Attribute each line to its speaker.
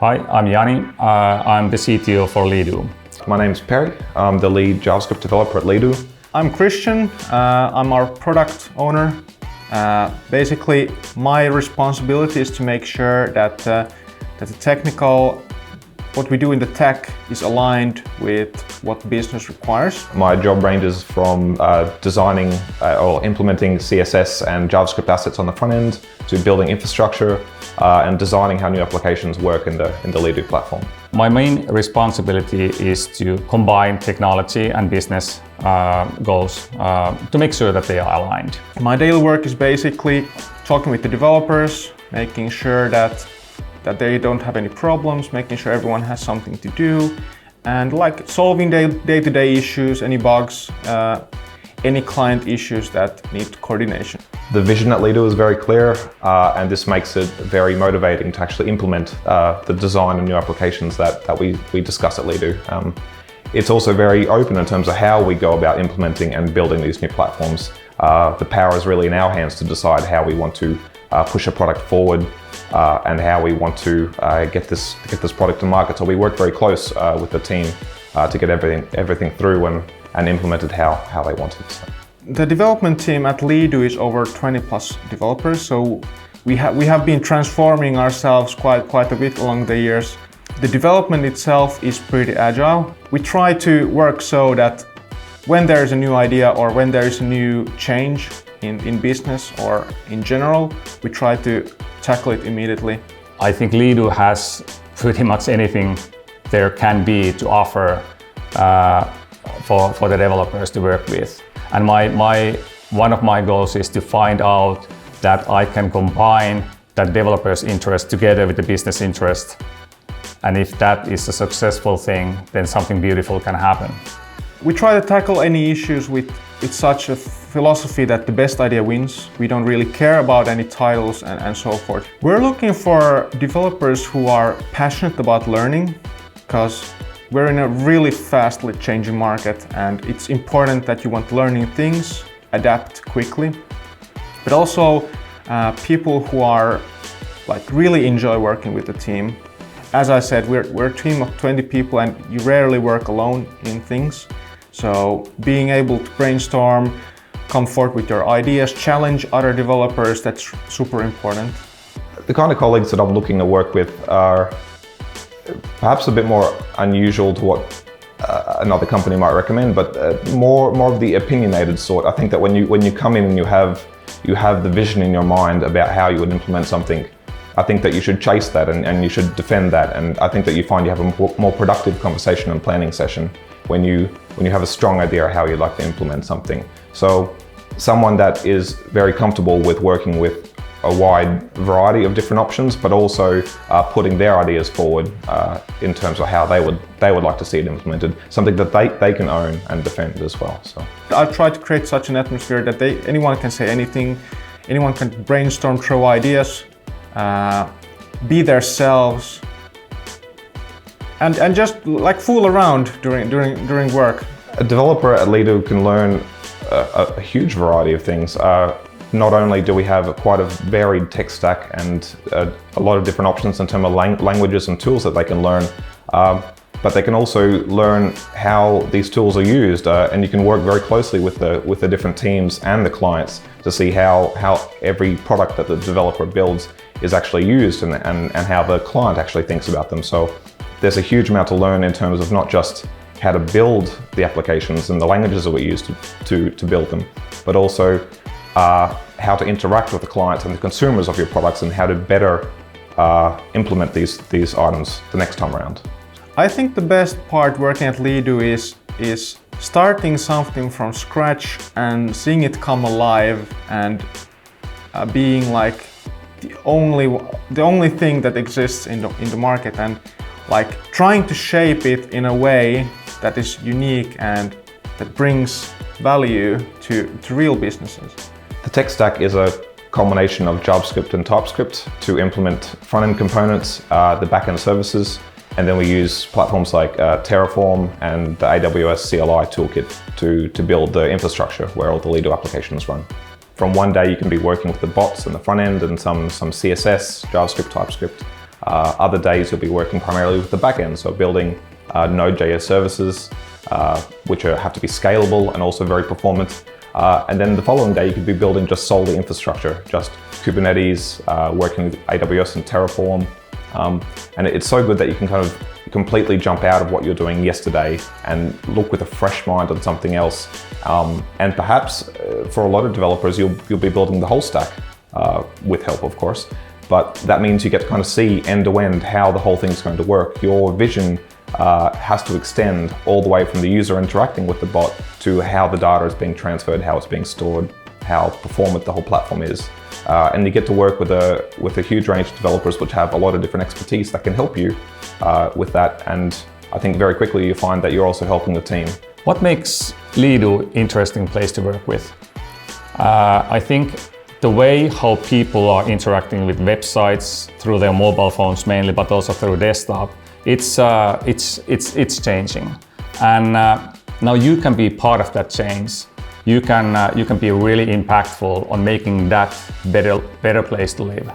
Speaker 1: Hi, I'm Jani. I'm the CTO for Lido.
Speaker 2: My name's Perry. I'm the lead JavaScript developer at Lido.
Speaker 3: I'm Christian. I'm our product owner. Basically, my responsibility is to make sure that the technical, what we do in the tech is aligned with what business requires.
Speaker 2: My job ranges from designing or implementing CSS and JavaScript assets on the front end to building infrastructure and designing how new applications work in the Lido platform.
Speaker 1: My main responsibility is to combine technology and business goals to make sure that they are aligned.
Speaker 3: My daily work is basically talking with the developers, making sure that they don't have any problems, making sure everyone has something to do, and like solving day-to-day issues, any bugs, any client issues that need coordination.
Speaker 2: The vision at Lido is very clear, and this makes it very motivating to actually implement the design of new applications that we discuss at Lido. It's also very open in terms of how we go about implementing and building these new platforms. The power is really in our hands to decide how we want to push a product forward and how we want to get this product to market. So we work very close with the team to get everything through and implemented how they want it. So.
Speaker 3: The development team at Lido is over 20 plus developers, so we have been transforming ourselves quite a bit along the years. The development itself is pretty agile. We try to work so that when there is a new idea or when there is a new change in business or in general, we try to tackle it immediately.
Speaker 1: I think Lido has pretty much anything there can be to offer for the developers to work with. And one of my goals is to find out that I can combine that developer's interest together with the business interest. And if that is a successful thing, then something beautiful can happen.
Speaker 3: We try to tackle any issues with such a philosophy that the best idea wins. We don't really care about any titles and so forth. We're looking for developers who are passionate about learning, because we're in a really fastly changing market, and it's important that you want learning things, adapt quickly, but also people who are really enjoy working with the team. As I said, we're a team of 20 people, and you rarely work alone in things. So being able to brainstorm, come forward with your ideas, challenge other developers, that's super important.
Speaker 2: The kind of colleagues that I'm looking to work with are perhaps a bit more unusual to what another company might recommend, but more of the opinionated sort. I think that when you come in and you have the vision in your mind about how you would implement something, I think that you should chase that and you should defend that. And I think that you find you have a more productive conversation and planning session when you have a strong idea of how you'd like to implement something. So someone that is very comfortable with working with a wide variety of different options, but also putting their ideas forward in terms of how they would like to see it implemented, something that they can own and defend as well. So
Speaker 3: I've tried to create such an atmosphere that anyone can say anything, anyone can brainstorm, throw ideas, be themselves, and just fool around during work.
Speaker 2: A developer at Lido can learn a huge variety of things. Not only do we have quite a varied tech stack and a lot of different options in terms of languages and tools that they can learn, but they can also learn how these tools are used, and you can work very closely with the different teams and the clients to see how every product that the developer builds is actually used and how the client actually thinks about them. So there's a huge amount to learn in terms of not just how to build the applications and the languages that we use to build them, but also how to interact with the clients and the consumers of your products and how to better implement these items the next time around.
Speaker 3: I think the best part working at Lido is starting something from scratch and seeing it come alive and being the only thing that exists in the market, and trying to shape it in a way that is unique and that brings value to real businesses.
Speaker 2: The tech stack is a combination of JavaScript and TypeScript to implement front-end components, the back-end services, and then we use platforms like Terraform and the AWS CLI toolkit to build the infrastructure where all the Lido applications run. From one day you can be working with the bots and the front end and some CSS, JavaScript, TypeScript, Other days you'll be working primarily with the backend, so building Node.js services, which have to be scalable and also very performant. And then the following day you could be building just solely infrastructure, just Kubernetes, working with AWS and Terraform. And it's so good that you can kind of completely jump out of what you're doing yesterday and look with a fresh mind on something else. And perhaps for a lot of developers, you'll be building the whole stack, with help, of course. But that means you get to kind of see end to end how the whole thing's going to work. Your vision has to extend all the way from the user interacting with the bot to how the data is being transferred, how it's being stored, how performant the whole platform is. And you get to work with a huge range of developers which have a lot of different expertise that can help you with that. And I think very quickly you find that you're also helping the team.
Speaker 1: What makes Lido an interesting place to work with? I think the way how people are interacting with websites through their mobile phones mainly, but also through desktop, it's changing. And now you can be part of that change. You can be really impactful on making that better place to live.